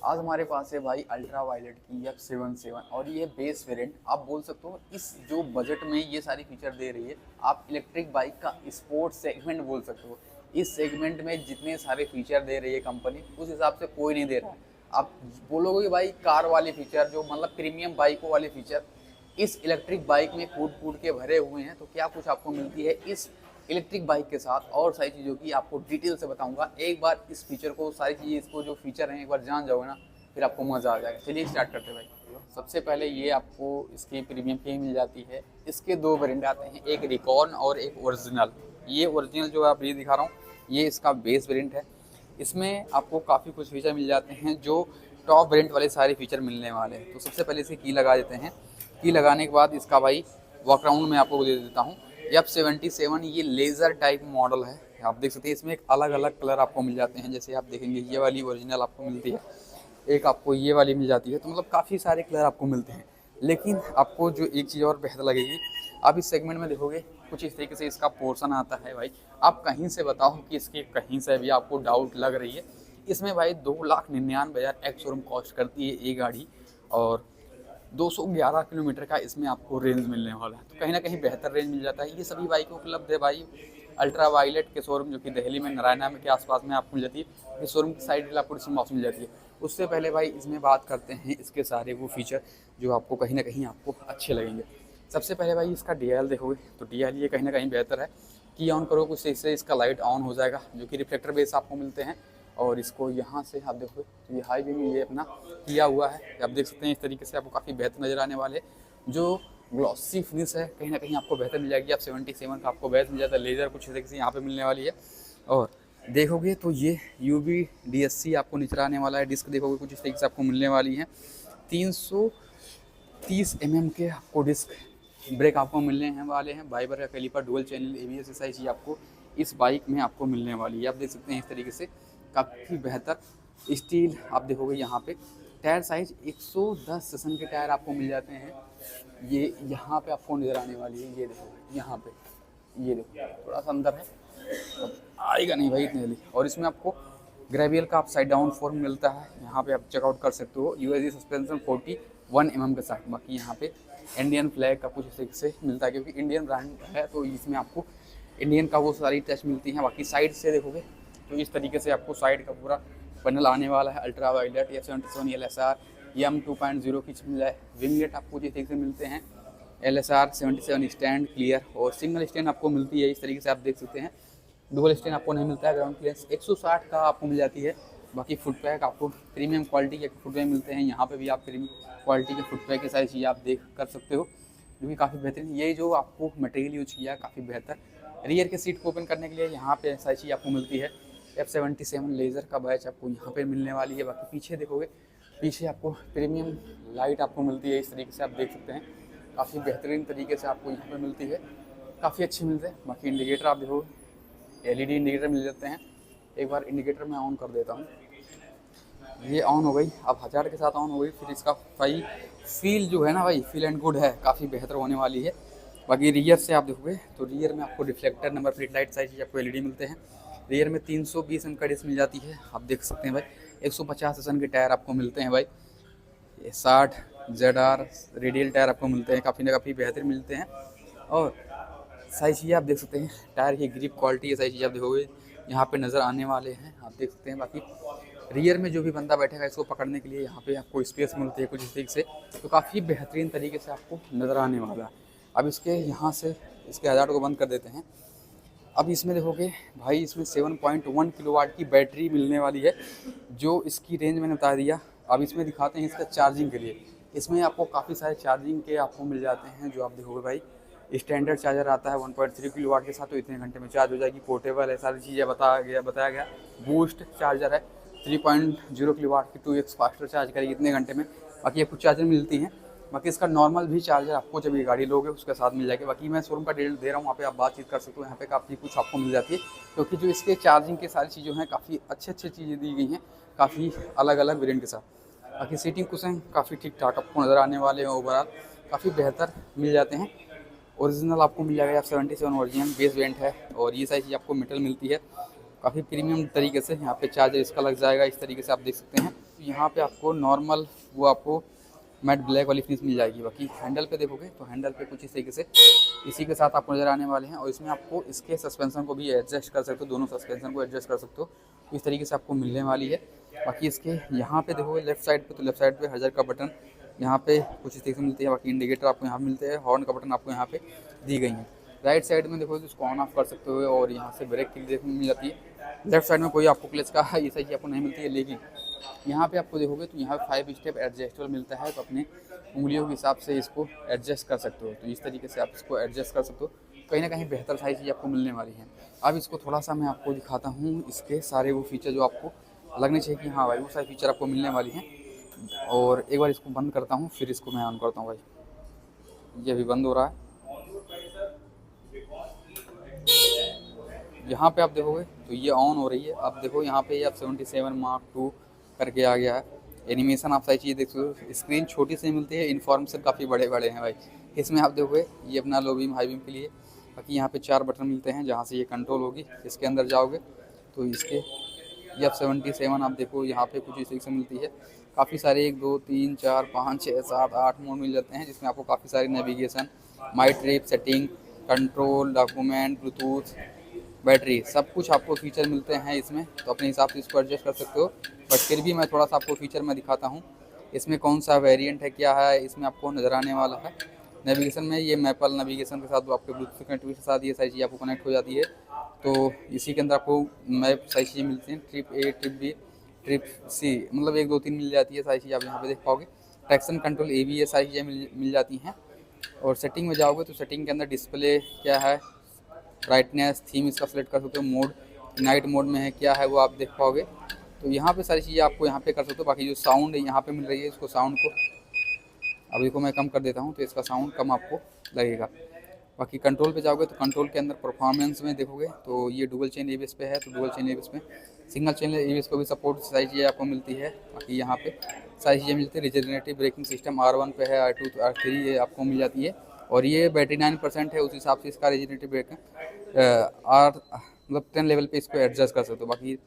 आज हमारे पास है भाई अल्ट्रा वायलेट की F77 और ये बेस वेरिएंट आप बोल सकते हो। इस जो बजट में ये सारी फीचर दे रही है, आप इलेक्ट्रिक बाइक का स्पोर्ट्स सेगमेंट बोल सकते हो। इस सेगमेंट में जितने सारे फीचर दे रही है कंपनी, उस हिसाब से कोई नहीं दे रहा है। आप बोलोगे कि भाई कार वाले फीचर, जो मतलब प्रीमियम बाइकों वाले फीचर इस इलेक्ट्रिक बाइक में कूट कूट के भरे हुए हैं, तो क्या कुछ आपको मिलती है इस इलेक्ट्रिक बाइक के साथ, और सारी चीज़ों की आपको डिटेल से बताऊंगा। एक बार इस फीचर को, सारी चीज़ें, इसको जो फीचर हैं एक बार जान जाओगे ना, फिर आपको मज़ा आ जाएगा। चलिए स्टार्ट करते हैं भाई। सबसे पहले ये आपको इसकी प्रीमियम की मिल जाती है। इसके दो वेरिएंट आते हैं, एक रिकॉर्न और एक ओरिजिनल। ये ओरिजिनल जो आप ये दिखा रहा हूँ, ये इसका बेस वेरिएंट है। इसमें आपको काफ़ी कुछ फीचर मिल जाते हैं, जो टॉप वेरिएंट वाले सारे फीचर मिलने वाले हैं। तो सबसे पहले इसे की लगा देते हैं। की लगाने के बाद इसका भाई वॉकराउंड में आपको दे देता हूँ। F77 ये लेज़र टाइप मॉडल है। आप देख सकते हैं इसमें एक अलग अलग कलर आपको मिल जाते हैं। जैसे आप देखेंगे ये वाली ओरिजिनल आपको मिलती है, एक आपको ये वाली मिल जाती है। तो मतलब काफ़ी सारे कलर आपको मिलते हैं। लेकिन आपको जो एक चीज़ और बेहतर लगेगी, आप इस सेगमेंट में देखोगे कुछ इस तरीके से इसका पोर्शन आता है भाई। आप कहीं से बताओ कि इसकी कहीं से भी आपको डाउट लग रही है, इसमें भाई 2,99,000 एक्स शोरूम कॉस्ट करती है ये गाड़ी, और 211 किलोमीटर का इसमें आपको रेंज मिलने वाला है। तो कहीं ना कहीं बेहतर रेंज मिल जाता है। ये सभी बाइकें उपलब्ध है भाई अल्ट्रा वायलेट के शोरूम, जो कि दिल्ली में नारायणा में के आसपास में आपको मिल जाती है। इस शोरूम की साइड आपको डिस्काउंट मिल जाती है। उससे पहले भाई इसमें बात करते हैं इसके सारे वो फीचर जो आपको कहीं ना कहीं आपको अच्छे लगेंगे। सबसे पहले भाई इसका DL देखोगे तो DL ये कहीं ना कहीं बेहतर है। की ऑन करो कुछ इससे इसका लाइट ऑन हो जाएगा, जो कि रिफ्लेक्टर बेस आपको मिलते हैं। और इसको यहाँ से आप देखो तो ये हाई बीम ये अपना किया हुआ है। आप देख सकते हैं इस तरीके से आपको काफ़ी बेहतर नज़र आने वाले। जो ग्लॉसी फिनिश है कहीं ना कहीं आपको बेहतर मिल जाएगी। आप 77 का आपको बेहतर मिल जाता है। लेज़र कुछ तरीके से यहाँ पे मिलने वाली है। और देखोगे तो ये UV DSC आपको नीचे आने वाला है। डिस्क देखोगे कुछ इस तरीके से आपको मिलने वाली है। 330 mm के आपको डिस्क ब्रेक आपको मिलने हैं वाले हैं। बाइबर का कैलिपर, डुअल चैनल ABS सारी चीज़ आपको इस बाइक में आपको मिलने वाली है। आप देख सकते हैं इस तरीके से काफ़ी बेहतर स्टील। आप देखोगे यहाँ पे टायर साइज 110 सेशन के टायर आपको मिल जाते हैं। ये यहाँ पे आपको नज़र आने वाली है। ये देखो यहाँ पे, ये देखो थोड़ा सा अंदर है, आएगा नहीं भाई इतने जल्दी। और इसमें आपको ग्रेवियल का अपसाइड डाउन फॉर्म मिलता है। यहाँ पे आप चेकआउट कर सकते हो। USD सस्पेंशन 41 mm के साथ। बाकी यहाँ पे इंडियन फ्लैग का कुछ इस तरीके से मिलता है, क्योंकि इंडियन ब्रांड है तो इसमें आपको इंडियन का वो सारी टच मिलती हैं। बाकी साइड से देखोगे तो इस तरीके से आपको साइड का पूरा पैनल आने वाला है। Ultra violet F77 LSR M 2.0 की मिल जाए। विंगलेट आपको जिस तरीके से मिलते हैं LSR 77 स्टैंड क्लियर, और सिंगल स्टैंड आपको मिलती है इस तरीके से। आप देख सकते हैं डुअल स्टैंड आपको नहीं मिलता है। ग्राउंड क्लियरेंस 160 का आपको मिल जाती है। बाकी फुट पैक आपको प्रीमियम क्वालिटी के फुट पैक मिलते हैं। यहाँ पे भी आप प्रीमियम क्वालिटी के फुट पैक की सारी चीज़ें आप देख कर सकते हो, जो कि काफ़ी बेहतरीन। ये जो आपको मटेरियल यूज किया है काफ़ी बेहतर। रियर के सीट को ओपन करने के लिए यहाँ पे सारी चीज़ आपको मिलती है। F77 लेज़र का बैच आपको यहाँ पे मिलने वाली है। बाकी पीछे देखोगे, पीछे आपको प्रीमियम लाइट आपको मिलती है इस तरीके से। आप देख सकते हैं काफ़ी बेहतरीन तरीके से आपको यहाँ पे मिलती है, काफ़ी अच्छी मिलते हैं। बाकी इंडिकेटर आप देखोगे LED इंडिकेटर मिल जाते हैं। एक बार इंडिकेटर मैं ऑन कर देता हूँ, ये ऑन हो गई। अब हज़ार के साथ ऑन हो गई। फिर इसका फील जो है ना भाई, फील एंड गुड है, काफ़ी बेहतर होने वाली है। बाकी रियर से आप देखोगे तो रियर में आपको रिफ्लेक्टर, नंबर प्लेट लाइट सारी चीज़ आपको LED मिलते हैं। रियर में 320 mm का डिस्क मिल जाती है। आप देख सकते हैं भाई 150 सेशन के टायर आपको मिलते हैं भाई। 60 ZR रेडियल टायर आपको मिलते हैं, काफ़ी बेहतर मिलते हैं। और सारी चीज़ें आप देख सकते हैं, टायर की ग्रिप क्वालिटी, ये सारी चीज़ें आप देखोगे यहाँ पे नज़र आने वाले हैं। आप देख सकते हैं। बाकी रियर में जो भी बंदा बैठेगा इसको पकड़ने के लिए यहाँ पे आपको स्पेस मिलती है कुछ इस तरीके से। तो काफ़ी बेहतरीन तरीके से आपको नज़र आने वाला है। अब इसके यहाँ से इसके हज़ार को बंद कर देते हैं। अब इसमें देखोगे भाई, इसमें 7.1 किलोवाट की बैटरी मिलने वाली है, जो इसकी रेंज मैंने बता दिया। अब इसमें दिखाते हैं इसका चार्जिंग के लिए। इसमें आपको काफ़ी सारे चार्जिंग के आपको मिल जाते हैं, जो आप देखोगे भाई स्टैंडर्ड चार्जर आता है 1.3 किलोवाट के साथ, तो इतने घंटे में चार्ज हो जाएगी। पोर्टेबल है, सारी चीज़ें बताया गया। बूस्ट चार्जर है 3.0 किलोवाट की, 2x फास्टर चार्ज करेगी इतने घंटे में। बाकी कुछ चार्जर मिलती हैं। बाकी इसका नॉर्मल भी चार्जर आपको जब ये गाड़ी लोगे उसके साथ मिल जाएगी। बाकी मैं शोरूम का डिटेल दे रहा हूँ, वहाँ पे आप बातचीत कर सकते हो। यहाँ पे काफ़ी कुछ आपको मिल जाती है, क्योंकि जो इसके चार्जिंग के सारी चीज़ें हैं काफ़ी अच्छी चीज़ें दी गई हैं, काफ़ी अलग अलग वेरिएंट के साथ। बाकी सीटिंग कुशन काफ़ी ठीक ठाक आपको नज़र आने वाले हैं। ओवरऑल काफ़ी बेहतर मिल जाते हैं। ओरिजिनल आपको मिल जाएगा। F77 ओरिजिनल बेस वेरिएंट है, और ये सारी चीज़ आपको मेटल मिलती है काफ़ी प्रीमियम तरीके से। यहाँ पे चार्जर इसका लग जाएगा इस तरीके से, आप देख सकते हैं। तो यहाँ पे आपको नॉर्मल वो आपको मैट ब्लैक वाली फिनिश मिल जाएगी। बाकी हैंडल पे देखोगे तो हैंडल पे कुछ इस तरीके से इसी के साथ आपको नज़र आने वाले हैं, और इसमें आपको इसके सस्पेंशन को भी एडजस्ट कर सकते हो, दोनों सस्पेंशन को एडजस्ट कर सकते हो, तो इस तरीके से आपको मिलने वाली है। बाकी इसके यहाँ पे देखोगे लेफ्ट साइड पे, तो लेफ्ट साइड पे हज़ार का बटन यहाँ पे कुछ इस तरीके से मिलती है। बाकी इंडिकेटर आपको यहाँ मिलते हैं, हॉर्न का बटन आपको यहाँ पे दी गई है। राइट साइड में देखोगे तो इसको ऑन ऑफ कर सकते हो, और यहाँ से ब्रेक की देखने मिल जाती है। लेफ्ट साइड में कोई आपको क्लच का ये सही आपको नहीं मिलती है, लेकिन यहाँ पे आपको देखोगे तो यहाँ 5 स्टेप एडजस्टेबल मिलता है, तो अपने उंगलियों के हिसाब से इसको एडजस्ट कर सकते हो। तो इस तरीके से आप इसको एडजस्ट कर सकते हो, कहीं ना कहीं बेहतर सारी चीज़ आपको मिलने वाली है। अब इसको थोड़ा सा मैं आपको दिखाता हूँ, इसके सारे वो फीचर जो आपको लगने चाहिए कि हाँ भाई वो सारे फीचर आपको मिलने वाली हैं। और एक बार इसको बंद करता हूँ, फिर इसको मैं ऑन करता हूँ। भाई ये अभी बंद हो रहा है। यहाँ पे आप देखोगे तो ये ऑन हो रही है। आप देखो यहाँ पे आप 77 Mark II करके आ गया है। एनिमेशन आप सारी चीज़ें देख सकते हो। स्क्रीन छोटी सी मिलती है, इन्फॉर्मेशन काफ़ी बड़े बड़े हैं भाई। इसमें आप देखोगे ये अपना लो बीम हाई बीम के लिए। बाकी यहाँ पे 4 बटन मिलते हैं जहाँ से ये कंट्रोल होगी। इसके अंदर जाओगे तो इसके ये आप 77 आप देखो यहाँ पे कुछ इसी से मिलती है। काफ़ी सारे 1 2 3 4 5 6 7 8 मोड मिल जाते हैं, जिसमें आपको काफ़ी सारे navigation, my trip, setting, control, document, Bluetooth, battery, सब कुछ आपको फीचर मिलते हैं इसमें। तो अपने हिसाब से इसको एडजस्ट कर सकते हो। बट फिर भी मैं थोड़ा सा आपको फीचर में दिखाता हूँ, इसमें कौन सा वेरिएंट है, क्या है इसमें आपको नज़र आने वाला है। नेविगेशन में ये मैपल नेविगेशन के साथ वो आपके ब्लूटूथ कनेक्टिविटी के साथ ये सारी चीज़ आपको कनेक्ट हो जाती है। तो इसी के अंदर आपको मैप सारी चीज़ें मिलती हैं, trip A, trip B, trip C, मतलब 1 2 3 मिल जाती है सारी चीज़ आप यहाँ पे देख पाओगे। ट्रैक्शन कंट्रोल ABS सारी चीज़ें मिल जाती हैं। और सेटिंग में जाओगे तो सेटिंग के अंदर डिस्प्ले क्या है, ब्राइटनेस, थीम इसका सेलेक्ट कर सकते हो, मोड नाइट मोड में है क्या है वो आप देख पाओगे। तो यहाँ पे सारी चीज़ें आपको यहाँ पे कर सकते हो। बाकी जो साउंड यहाँ पे मिल रही है, इसको साउंड को अभी को मैं कम कर देता हूँ, तो इसका साउंड कम आपको लगेगा। बाकी कंट्रोल पे जाओगे तो कंट्रोल के अंदर परफॉर्मेंस में देखोगे तो ये डुअल चेन ABS पे है, तो डुअल चेन ABS में सिंगल चेन ABS को भी सपोर्ट सारी चीज़ें आपको मिलती है। बाकी यहाँ पे सारी चीज़ें मिलती है। रिजनरेटिव ब्रेकिंग सिस्टम R1 पे है, R2 R3 ये आपको मिल जाती है। और ये बैटरी 9% है, उस हिसाब से इसका रिजनरेटिव ब्रेक मतलब 10 लेवल पे इसको एडजस्ट कर सकते हो। बाकी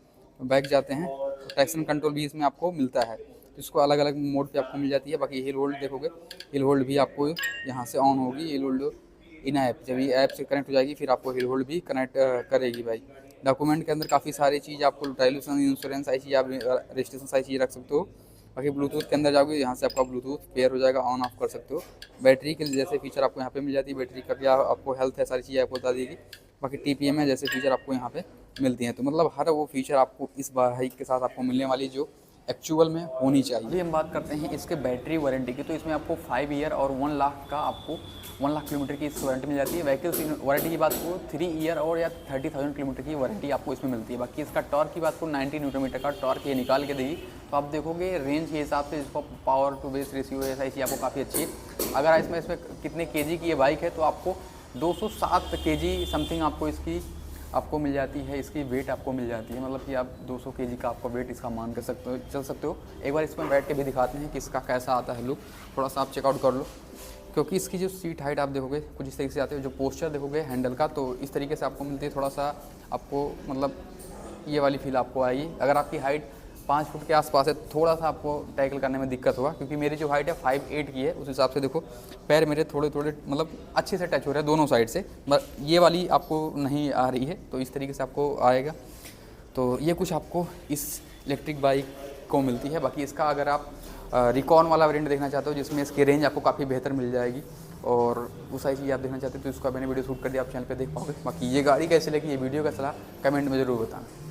बैक जाते हैं तो ट्रैक्शन कंट्रोल भी इसमें आपको मिलता है, तो इसको अलग अलग मोड पे आपको मिल जाती है। बाकी हिल होल्ड देखोगे, हिल होल्ड भी आपको यहाँ से ऑन होगी। हिल होल्ड इन ऐप, जब ये ऐप से कनेक्ट हो जाएगी फिर आपको हिल होल्ड भी कनेक्ट करेगी भाई। डॉक्यूमेंट के अंदर काफ़ी सारी चीज़ आपको ड्राइविंग इंश्योरेंस सारी चीज़ आप रजिस्ट्रेशन सारी चीज़ रख सकते हो। बाकी ब्लूटूथ के अंदर जाओगे, यहाँ से आपका ब्लूटूथ पेयर हो जाएगा, ऑन ऑफ कर सकते हो। बैटरी के जैसे फीचर आपको यहाँ पे मिल जाती है, बैटरी का क्या आपको हेल्थ है सारी चीज़ें आपको बता देगी। बाकी TPM है जैसे फीचर आपको यहाँ पे मिलती हैं। तो मतलब हर वो फीचर आपको इस बाइक के साथ आपको मिलने वाली जो एक्चुअल में होनी चाहिए। अभी हम बात करते हैं इसके बैटरी वारंटी की। तो इसमें आपको 5 ईयर और 1 लाख का आपको 1 लाख किलोमीटर की इस वारंटी मिल जाती है। व्हीकल वारंटी की बात को 3 ईयर और या 30,000 किलोमीटर की वारंटी आपको इसमें मिलती है। बाकी इसका टॉर्क की बात को 90 न्यूटन का टॉर्क ये निकाल के देगी। तो आप देखोगे रेंज के हिसाब से इसको पावर टू बेस रेशियो है, ऐसी आपको काफ़ी अच्छी है। अगर इसमें कितने kg की ये बाइक है तो आपको 207 kg समथिंग आपको इसकी आपको मिल जाती है। इसकी वेट आपको मिल जाती है, मतलब कि आप 200 kg का आपको वेट इसका मान कर सकते हो, चल सकते हो। एक बार इसमें बैठ के भी दिखाते हैं कि इसका कैसा आता है लुक, थोड़ा सा आप चेकआउट कर लो। क्योंकि इसकी जो सीट हाइट आप देखोगे कुछ इस तरीके से आते हैं, जो पोस्चर देखोगे हैंडल का तो इस तरीके से आपको मिलती है। थोड़ा सा आपको मतलब ये वाली फील आपको आएगी। अगर आपकी हाइट 5 फुट के आसपास है, थोड़ा सा आपको टैकल करने में दिक्कत होगा, क्योंकि मेरी जो हाइट है 5'8" की है। उस हिसाब से देखो पैर मेरे थोड़े थोड़े मतलब अच्छे से टच हो रहे हैं दोनों साइड से, ये वाली आपको नहीं आ रही है, तो इस तरीके से आपको आएगा। तो ये कुछ आपको इस इलेक्ट्रिक बाइक को मिलती है। बाकी इसका अगर आप रिकॉन वाला वेरिएंट देखना चाहते हो जिसमें इसकी रेंज आपको काफ़ी बेहतर मिल जाएगी और वो सारी चीज़ आप देखना चाहते हो तो इसका मैंने वीडियो शूट कर दिया, आप चैनल पे देख पाओगे। बाकी ये गाड़ी कैसे लगी, ये वीडियो कैसा लगा कमेंट में ज़रूर बताना।